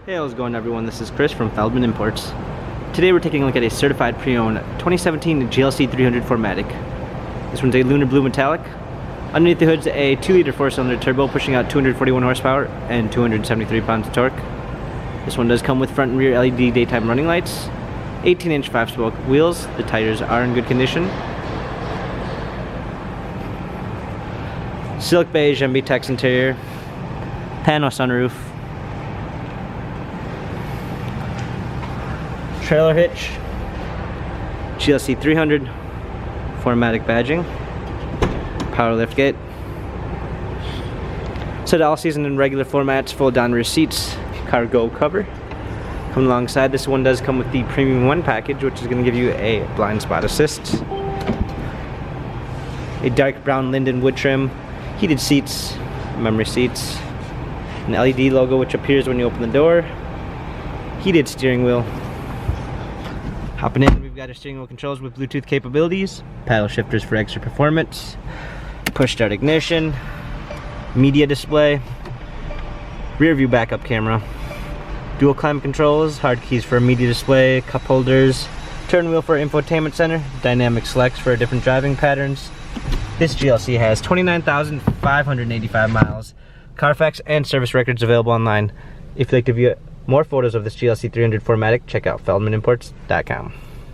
Hey, how's it going everyone? This is Chris from Feldmann Imports. Today we're taking a look at a certified pre-owned 2017 GLC 300 4MATIC. This one's a lunar blue metallic. Underneath the hood's a 2-liter 4-cylinder turbo pushing out 241 horsepower and 273 pounds of torque. This one does come with front and rear LED daytime running lights, 18-inch 5-spoke wheels. The tires are in good condition. Silk beige MB-Tex interior, pano sunroof, trailer hitch, GLC 300, 4MATIC badging, power liftgate. Set all season in regular floor mats, fold down rear seats, cargo cover. Coming alongside, this one does come with the Premium 1 package, which is going to give you a blind spot assist, a dark brown linden wood trim, heated seats, memory seats, an LED logo which appears when you open the door, heated steering wheel. Hopping in, we've got our steering wheel controls with Bluetooth capabilities, paddle shifters for extra performance, push start ignition, media display, rear view backup camera, dual climate controls, hard keys for a media display, cup holders, turn wheel for infotainment center, dynamic selects for different driving patterns. This GLC has 29,585 miles, Carfax and service records available online. If you'd like to view more photos of this GLC 300 4MATIC, check out feldmanimports.com.